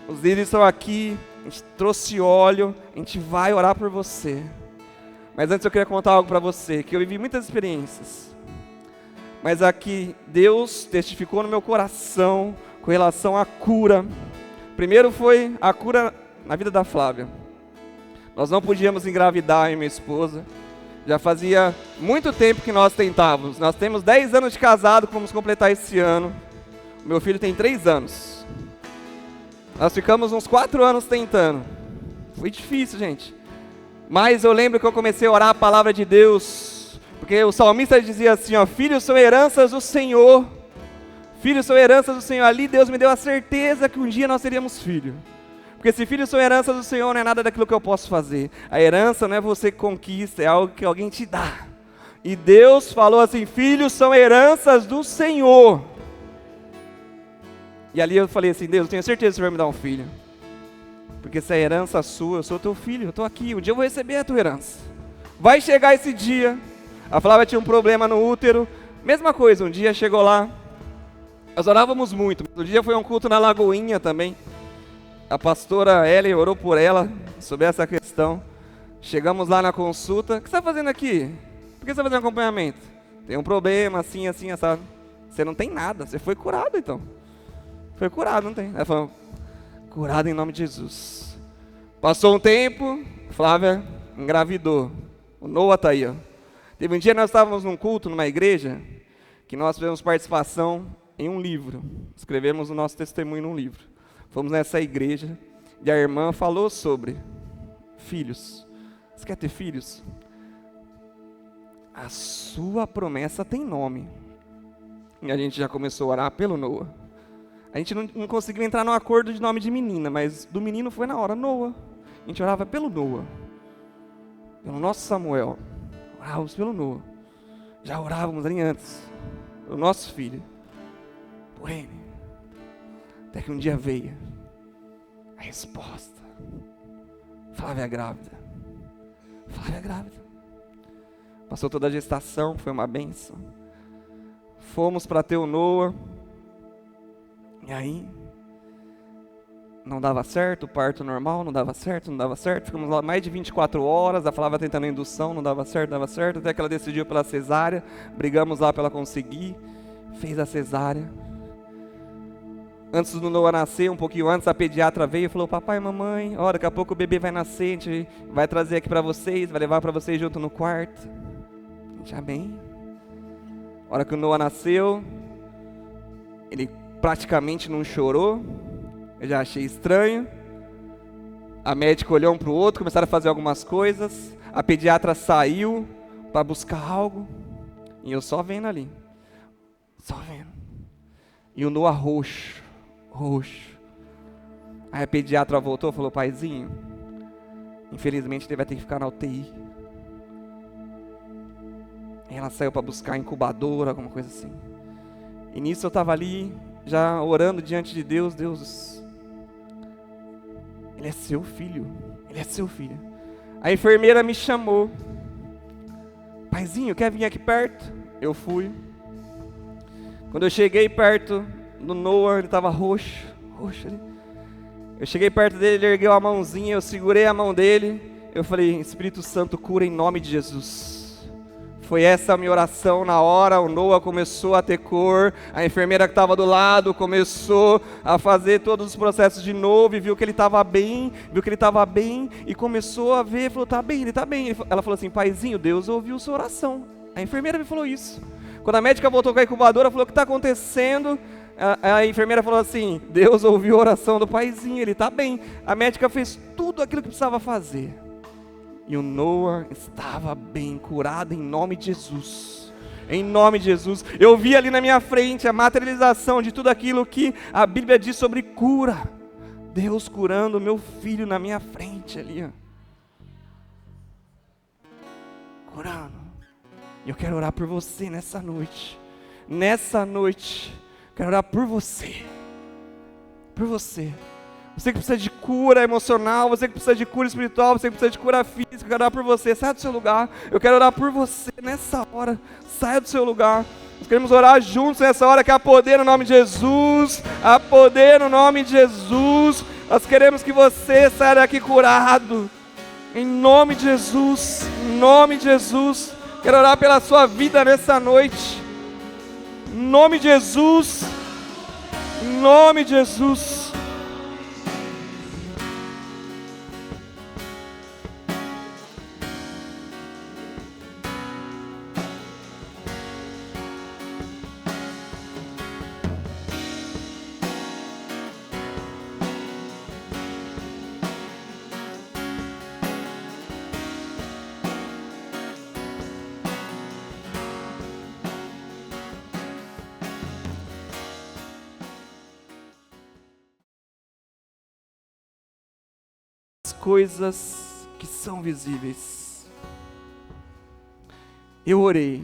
Os líderes estão aqui, a gente trouxe óleo, a gente vai orar por você. Mas antes eu queria contar algo para você, que eu vivi muitas experiências. Mas aqui, Deus testificou no meu coração com relação à cura. Primeiro foi a cura na vida da Flávia. Nós não podíamos engravidar, eu e minha esposa. Já fazia muito tempo que nós tentávamos. Nós temos 10 anos de casado, que vamos completar esse ano. O meu filho tem 3 anos. Nós ficamos uns 4 anos tentando. Foi difícil, gente. Mas eu lembro que eu comecei a orar a palavra de Deus. Porque o salmista dizia assim, filhos são heranças do Senhor. Ali Deus me deu a certeza que um dia nós teríamos filho. Porque se filhos são heranças do Senhor, não é nada daquilo que eu posso fazer. A herança não é você que conquista, é algo que alguém te dá. E Deus falou assim, filhos são heranças do Senhor. E ali eu falei assim, Deus, eu tenho certeza que você vai me dar um filho. Porque se é herança sua, eu sou teu filho, eu estou aqui, um dia eu vou receber a tua herança. Vai chegar esse dia. A Flávia tinha um problema no útero. Mesma coisa, um dia chegou lá. Nós orávamos muito. Um dia foi um culto na Lagoinha também. A pastora Ellen orou por ela sobre essa questão. Chegamos lá na consulta. O que você está fazendo aqui? Por que você está fazendo acompanhamento? Tem um problema, assim, sabe? Você não tem nada, você foi curado então. Foi curado, não tem. Ela falou, curado em nome de Jesus. Passou um tempo, Flávia engravidou. O Noah está aí, Teve um dia nós estávamos num culto, numa igreja, que nós tivemos participação em um livro. Escrevemos o nosso testemunho num livro. Fomos nessa igreja e a irmã falou sobre filhos. Você quer ter filhos? A sua promessa tem nome. E a gente já começou a orar pelo Noah. A gente não conseguiu entrar num acordo de nome de menina, mas do menino foi na hora, Noah. A gente orava pelo Noah. Pelo nosso Samuel. Orávamos pelo Noah. Já orávamos ali antes. Pelo nosso filho. Por ele. Até que um dia veio a resposta. Flávia grávida. Passou toda a gestação, foi uma bênção. Fomos para ter o Noah. E aí, não dava certo, o parto normal, não dava certo. Ficamos lá mais de 24 horas, a Flávia tentando a indução, não dava certo, até que ela decidiu pela cesárea. Brigamos lá para ela conseguir, fez a cesárea. antes do Noah nascer, um pouquinho antes, a pediatra veio e falou: papai, mamãe, ó, daqui a pouco o bebê vai nascer, a gente vai trazer aqui para vocês, vai levar para vocês junto no quarto. Já bem. A hora que o Noah nasceu, ele praticamente não chorou. Eu já achei estranho. A médica olhou um para o outro, começaram a fazer algumas coisas. A pediatra saiu para buscar algo. E eu só vendo ali. Só vendo. E o Noah roxo. Aí a pediatra voltou e falou: paizinho, infelizmente ele vai ter que ficar na UTI. Aí ela saiu para buscar a incubadora, alguma coisa assim. E nisso eu estava ali, já orando diante de Deus. Deus, ele é seu filho. Ele é seu filho. A enfermeira me chamou: paizinho, quer vir aqui perto? Eu fui. Quando eu cheguei perto do Noah, ele estava roxo ali. Eu cheguei perto dele, ele ergueu a mãozinha, eu segurei a mão dele. Eu falei: Espírito Santo, cura em nome de Jesus. Foi essa a minha oração na hora. O Noah começou a ter cor. A enfermeira que estava do lado começou a fazer todos os processos de novo e viu que ele estava bem, e começou a ver, falou: tá bem, ele está bem. Ela falou assim: paizinho, Deus ouviu sua oração. A enfermeira me falou isso. Quando a médica voltou com a incubadora, falou: o que está acontecendo? A enfermeira falou assim: Deus ouviu a oração do paizinho, ele está bem. A médica fez tudo aquilo que precisava fazer. E o Noah estava bem, curado em nome de Jesus. Em nome de Jesus. Eu vi ali na minha frente a materialização de tudo aquilo que a Bíblia diz sobre cura. Deus curando o meu filho na minha frente ali, ó. Curando. E eu quero orar por você nessa noite. Nessa noite, quero orar por você. Por você. Você que precisa de cura emocional, você que precisa de cura espiritual, você que precisa de cura física, eu quero orar por você. Saia do seu lugar. Eu quero orar por você nessa hora. Saia do seu lugar. Nós queremos orar juntos nessa hora, que há poder no nome de Jesus. Há poder no nome de Jesus. Nós queremos que você saia daqui curado. Em nome de Jesus. Em nome de Jesus. Quero orar pela sua vida nessa noite. Em nome de Jesus. Em nome de Jesus. Coisas que são visíveis. Eu orei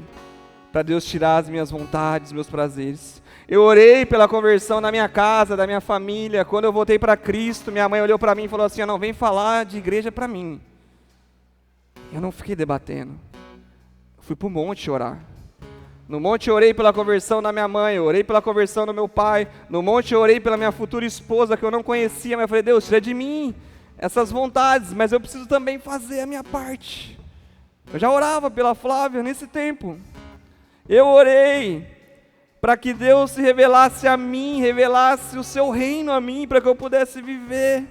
para Deus tirar as minhas vontades, meus prazeres. Eu orei pela conversão na minha casa, da minha família. Quando eu voltei para Cristo, minha mãe olhou para mim e falou assim: não vem falar de igreja para mim. Eu não fiquei debatendo. Eu fui para o monte orar. No monte eu orei pela conversão da minha mãe, eu orei pela conversão do meu pai. No monte eu orei pela minha futura esposa, que eu não conhecia, mas eu falei: Deus, tira de mim essas vontades, mas eu preciso também fazer a minha parte. Eu já orava pela Flávia nesse tempo. Eu orei para que Deus se revelasse a mim, revelasse o seu reino a mim, para que eu pudesse viver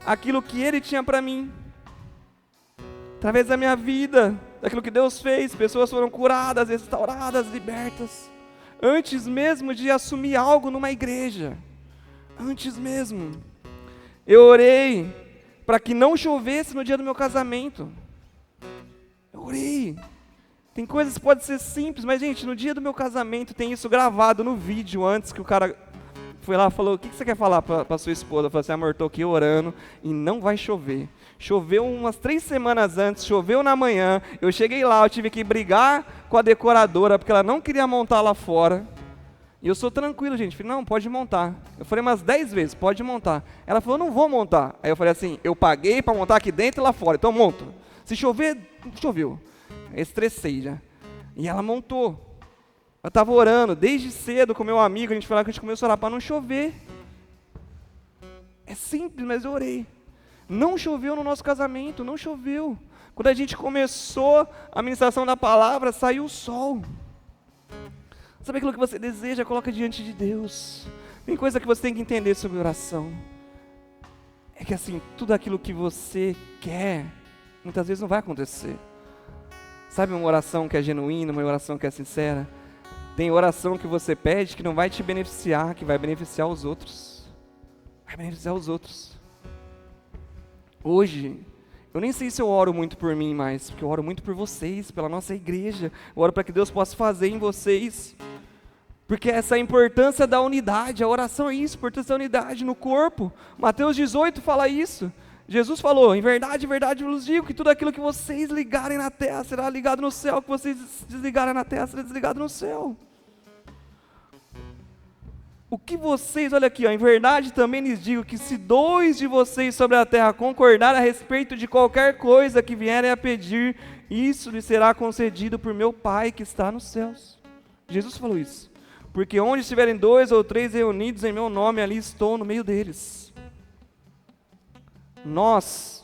aquilo que Ele tinha para mim. Através da minha vida, daquilo que Deus fez, pessoas foram curadas, restauradas, libertas. Antes mesmo de assumir algo numa igreja. Antes mesmo. Eu orei para que não chovesse no dia do meu casamento. Eu orei. Tem coisas que podem ser simples, mas gente, no dia do meu casamento tem isso gravado no vídeo antes, que o cara foi lá e falou: o que você quer falar para sua esposa? Eu falei assim: amor, estou aqui orando e não vai chover. Choveu umas 3 semanas antes, choveu na manhã, eu cheguei lá, eu tive que brigar com a decoradora, porque ela não queria montar lá fora. E eu sou tranquilo, gente. Falei: não, pode montar. Eu falei umas 10 vezes: pode montar. Ela falou: não vou montar. Aí eu falei assim: eu paguei para montar aqui dentro e lá fora, então monto. Se chover, choveu. Eu estressei já. E ela montou. Eu estava orando desde cedo com meu amigo, a gente falava que a gente começou a orar para não chover. É simples, mas eu orei. Não choveu no nosso casamento, não choveu. Quando a gente começou a ministração da palavra, saiu o sol. Sabe aquilo que você deseja, coloca diante de Deus. Tem coisa que você tem que entender sobre oração. É que assim, tudo aquilo que você quer, muitas vezes não vai acontecer. Sabe uma oração que é genuína, uma oração que é sincera? Tem oração que você pede que não vai te beneficiar, que vai beneficiar os outros. Vai beneficiar os outros. Hoje, eu nem sei se eu oro muito por mim mais, porque eu oro muito por vocês, pela nossa igreja. Eu oro para que Deus possa fazer em vocês. Porque essa é a importância da unidade, a oração é isso, a importância da unidade no corpo. Mateus 18 fala isso. Jesus falou, em verdade eu vos digo, que tudo aquilo que vocês ligarem na terra será ligado no céu, que vocês desligarem na terra será desligado no céu. O que vocês, olha aqui, ó, em verdade também lhes digo, que se 2 de vocês sobre a terra concordarem a respeito de qualquer coisa que vierem a pedir, isso lhes será concedido por meu Pai que está nos céus. Jesus falou isso. Porque onde estiverem 2 ou 3 reunidos em meu nome, ali estou no meio deles. Nós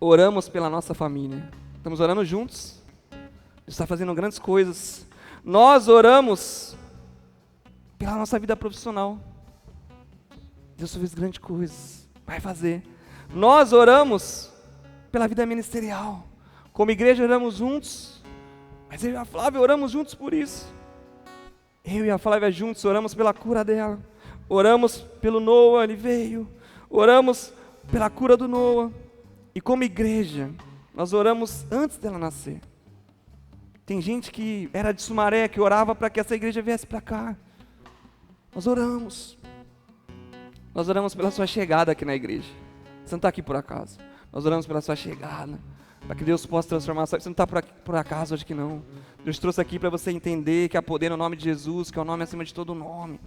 oramos pela nossa família. Estamos orando juntos. Deus está fazendo grandes coisas. Nós oramos pela nossa vida profissional. Deus fez grandes coisas. Vai fazer. Nós oramos pela vida ministerial. Como igreja oramos juntos. Mas eu e a Flávia oramos juntos por isso. Eu e a Flávia juntos oramos pela cura dela. Oramos pelo Noah, ele veio. Oramos pela cura do Noah. E como igreja, nós oramos antes dela nascer. Tem gente que era de Sumaré, que orava para que essa igreja viesse para cá. Nós oramos. Nós oramos pela sua chegada aqui na igreja. Você não está aqui por acaso. Nós oramos pela sua chegada. Para que Deus possa transformar a sua vida. Você não está por acaso, acho que não. Deus trouxe aqui para você entender que há poder no nome de Jesus, que é o nome acima de todo nome.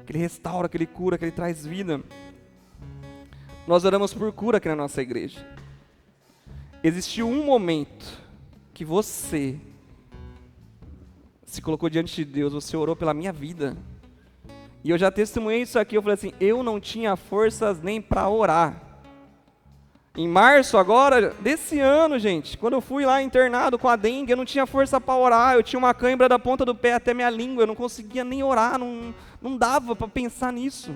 Que Ele restaura, que Ele cura, que Ele traz vida. Nós oramos por cura aqui na nossa igreja. Existiu um momento que você se colocou diante de Deus, você orou pela minha vida. E eu já testemunhei isso aqui, eu falei assim, eu não tinha forças nem para orar. Em março agora, desse ano, gente, quando eu fui lá internado com a dengue, eu não tinha força para orar, eu tinha uma cãibra da ponta do pé até minha língua, eu não conseguia nem orar, não dava para pensar nisso.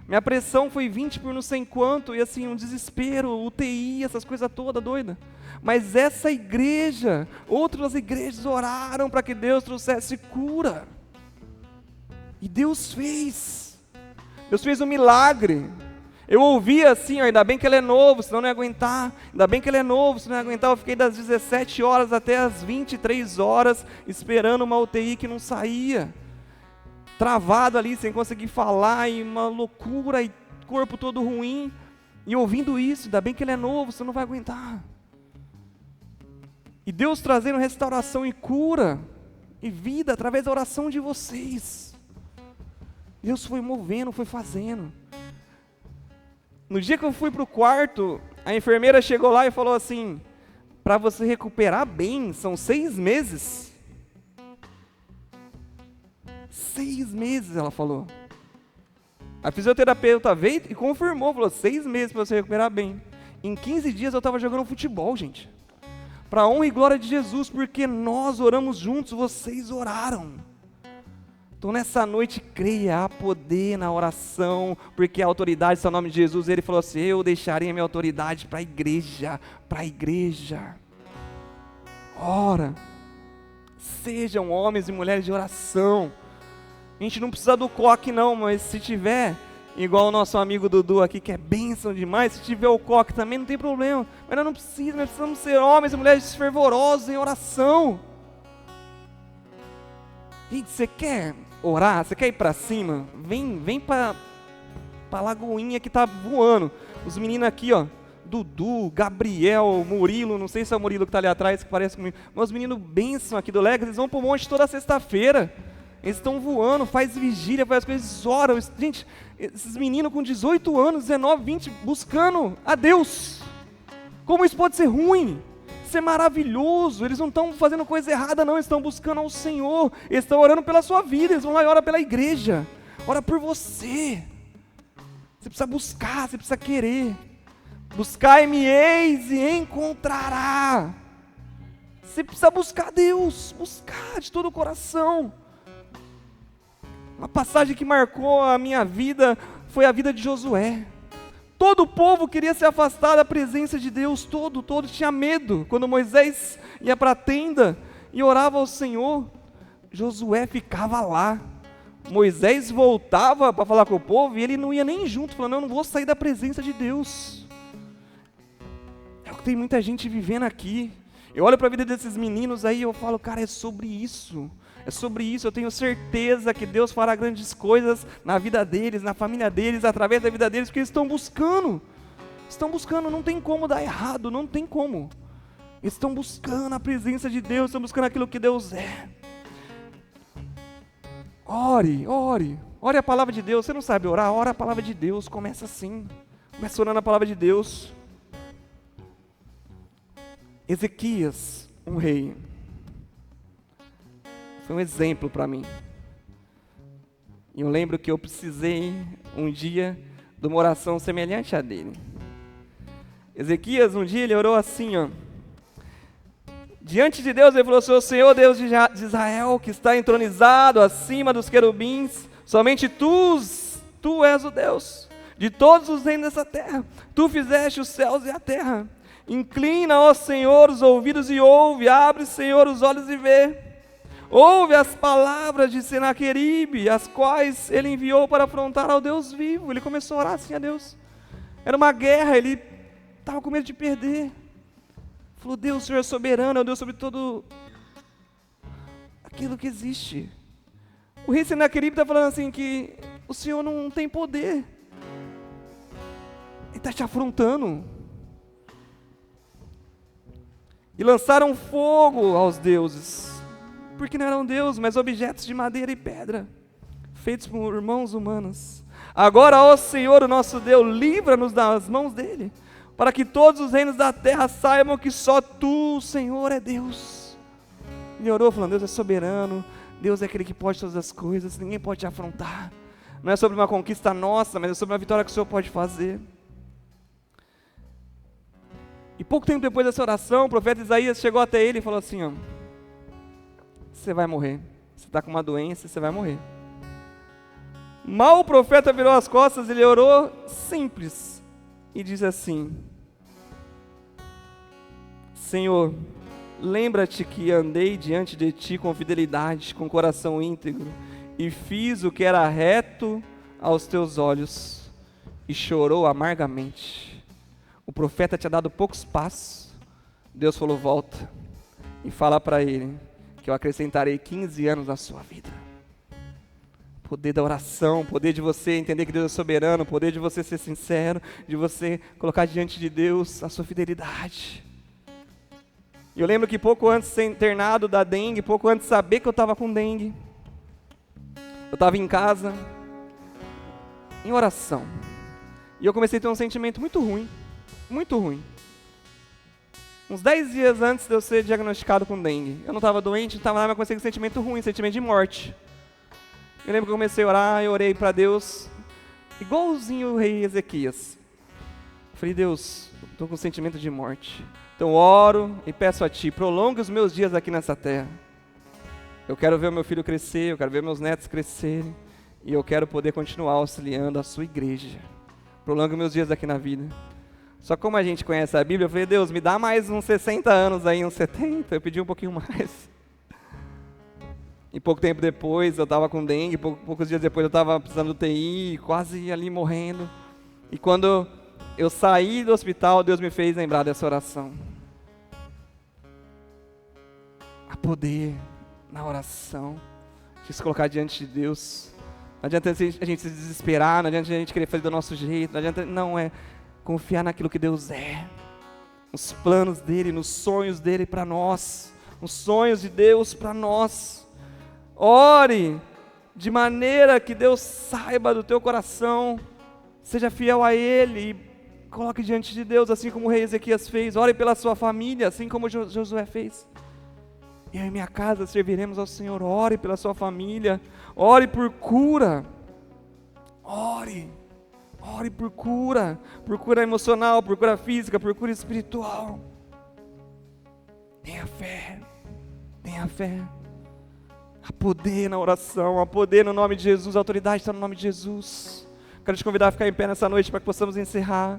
Minha pressão foi 20 por não sei quanto, e assim, um desespero, UTI, essas coisas todas doidas. Mas essa igreja, outras igrejas oraram para que Deus trouxesse cura. E Deus fez um milagre. Eu ouvi assim, ó, ainda bem que ele é novo, senão não ia aguentar. Ainda bem que ele é novo, senão não ia aguentar. Eu fiquei das 17 horas até as 23 horas, esperando uma UTI que não saía. Travado ali, sem conseguir falar, e uma loucura, e corpo todo ruim. E ouvindo isso, ainda bem que ele é novo, senão não vai aguentar. E Deus trazendo restauração e cura, e vida, através da oração de vocês. Deus foi movendo, foi fazendo. No dia que eu fui para o quarto, a enfermeira chegou lá e falou assim, para você recuperar bem, são 6 meses. 6 meses, ela falou. A fisioterapeuta veio e confirmou, falou, 6 meses para você recuperar bem. Em 15 dias eu estava jogando futebol, gente. Para a honra e glória de Jesus, porque nós oramos juntos, vocês oraram. Então nessa noite creia, há poder na oração, porque a autoridade está no nome de Jesus. Ele falou assim, eu deixarei a minha autoridade para a igreja. Ora, sejam homens e mulheres de oração. A gente não precisa do coque não, mas se tiver, igual o nosso amigo Dudu aqui, que é bênção demais, se tiver o coque também não tem problema. Mas nós não precisamos, nós precisamos ser homens e mulheres fervorosos em oração. Gente, você quer orar? Você quer ir para cima? Vem para a lagoinha que tá voando. Os meninos aqui, ó, Dudu, Gabriel, Murilo, não sei se é o Murilo que tá ali atrás, que parece comigo, mas os meninos bênção aqui do Legas, eles vão pro monte toda sexta-feira. Eles estão voando, faz vigília, faz as coisas, oram. Gente, esses meninos com 18 anos, 19, 20, buscando a Deus. Como isso pode ser ruim? Isso é maravilhoso. Eles não estão fazendo coisa errada não, eles estão buscando ao Senhor. Eles estão orando pela sua vida, eles vão lá e oram pela igreja. Ora por você. Você precisa buscar, você precisa querer. Buscai-me-eis e encontrará. Você precisa buscar Deus, buscar de todo o coração. Uma passagem que marcou a minha vida foi a vida de Josué. Todo o povo queria se afastar da presença de Deus, todo tinha medo. Quando Moisés ia para a tenda e orava ao Senhor, Josué ficava lá. Moisés voltava para falar com o povo e ele não ia nem junto, falando, eu não vou sair da presença de Deus. É o que tem muita gente vivendo aqui. Eu olho para a vida desses meninos aí e eu falo, cara, é sobre isso, eu tenho certeza que Deus fará grandes coisas na vida deles, na família deles, através da vida deles, porque eles estão buscando, não tem como dar errado, não tem como, eles estão buscando a presença de Deus, estão buscando aquilo que Deus é. Ore a palavra de Deus. Você não sabe orar? Ora a palavra de Deus, começa assim, começa orando a palavra de Deus. Ezequias, um rei, foi um exemplo para mim. E eu lembro que eu precisei um dia de uma oração semelhante à dele. Ezequias, um dia ele orou assim, diante de Deus ele falou, Senhor Deus de Israel, que está entronizado acima dos querubins, somente Tu és o Deus de todos os reinos dessa terra. Tu fizeste os céus e a terra. Inclina, ó Senhor, os ouvidos e ouve, abre, Senhor, os olhos e vê. Ouve as palavras de Senaqueribe, as quais ele enviou para afrontar ao Deus vivo. Ele começou a orar assim a Deus. Era uma guerra, ele estava com medo de perder. Falou, Deus, o Senhor é soberano, é o Deus sobre todo aquilo que existe. O rei Senaqueribe está falando assim que o Senhor não tem poder. Ele está te afrontando. E lançaram fogo aos deuses, porque não eram deuses, mas objetos de madeira e pedra, feitos por mãos humanas. Agora, ó Senhor, o nosso Deus, livra-nos das mãos dele, para que todos os reinos da terra saibam que só Tu, Senhor, é Deus. Ele orou falando, Deus é soberano, Deus é aquele que pode todas as coisas, ninguém pode te afrontar. Não é sobre uma conquista nossa, mas é sobre uma vitória que o Senhor pode fazer. E pouco tempo depois dessa oração, o profeta Isaías chegou até ele e falou assim, você vai morrer, você está com uma doença, você vai morrer. Mal o profeta virou as costas, ele orou simples, e disse assim, Senhor, lembra-te que andei diante de Ti com fidelidade, com coração íntegro, e fiz o que era reto aos Teus olhos, e chorou amargamente. O profeta tinha dado poucos passos, Deus falou, volta, e fala para ele, que eu acrescentarei 15 anos na sua vida. Poder da oração, poder de você entender que Deus é soberano, poder de você ser sincero, de você colocar diante de Deus a sua fidelidade. E eu lembro que pouco antes de ser internado da dengue, pouco antes de saber que eu estava com dengue, eu estava em casa, em oração, e eu comecei a ter um sentimento muito ruim, uns 10 dias antes de eu ser diagnosticado com dengue. Eu não estava doente, não estava nada, mas comecei com um sentimento ruim, sentimento de morte. Eu lembro que eu comecei a orar, eu orei para Deus, igualzinho o rei Ezequias. Falei, Deus, estou com um sentimento de morte. Então oro e peço a Ti, prolongue os meus dias aqui nessa terra. Eu quero ver o meu filho crescer, eu quero ver meus netos crescerem, e eu quero poder continuar auxiliando a Sua igreja. Prolongue meus dias aqui na vida. Só que como a gente conhece a Bíblia, eu falei, Deus, me dá mais uns 60 anos aí, uns 70, eu pedi um pouquinho mais. E pouco tempo depois eu estava com dengue, poucos dias depois eu estava precisando de UTI, quase ali morrendo. E quando eu saí do hospital, Deus me fez lembrar dessa oração. Há poder na oração, de se colocar diante de Deus. Não adianta a gente se desesperar, não adianta a gente querer fazer do nosso jeito, não é confiar naquilo que Deus é, nos planos dEle, nos sonhos dEle para nós, nos sonhos de Deus para nós. Ore de maneira que Deus saiba do teu coração, seja fiel a Ele e coloque diante de Deus, assim como o rei Ezequias fez. Ore pela sua família, assim como Josué fez. Eu e minha casa serviremos ao Senhor. Ore pela sua família, ore por cura, ore por cura emocional, por cura física, por cura espiritual. Tenha fé, Há poder na oração, há poder no nome de Jesus, a autoridade está no nome de Jesus. Quero te convidar a ficar em pé nessa noite para que possamos encerrar,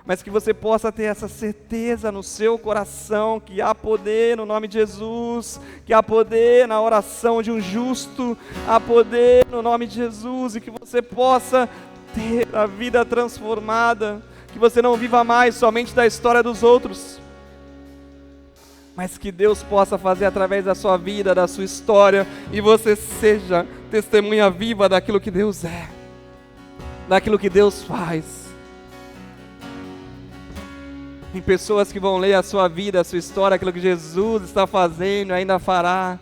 mas que você possa ter essa certeza no seu coração que há poder no nome de Jesus, que há poder na oração de um justo, há poder no nome de Jesus, e que você possa ter a vida transformada, que você não viva mais somente da história dos outros, mas que Deus possa fazer através da sua vida, da sua história, e você seja testemunha viva daquilo que Deus é, daquilo que Deus faz. Tem pessoas que vão ler a sua vida, a sua história, aquilo que Jesus está fazendo, ainda fará,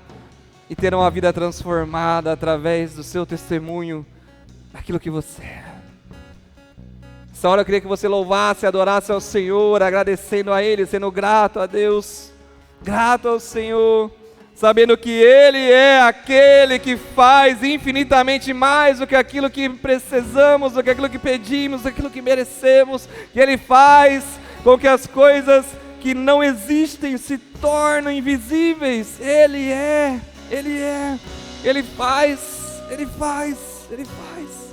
e terão a vida transformada através do seu testemunho, daquilo que você é. Nessa hora eu queria que você louvasse, adorasse ao Senhor, agradecendo a Ele, sendo grato a Deus, grato ao Senhor, sabendo que Ele é aquele que faz infinitamente mais do que aquilo que precisamos, do que aquilo que pedimos, do que aquilo que merecemos, que Ele faz com que as coisas que não existem se tornem invisíveis. Ele faz, Ele faz, Ele faz.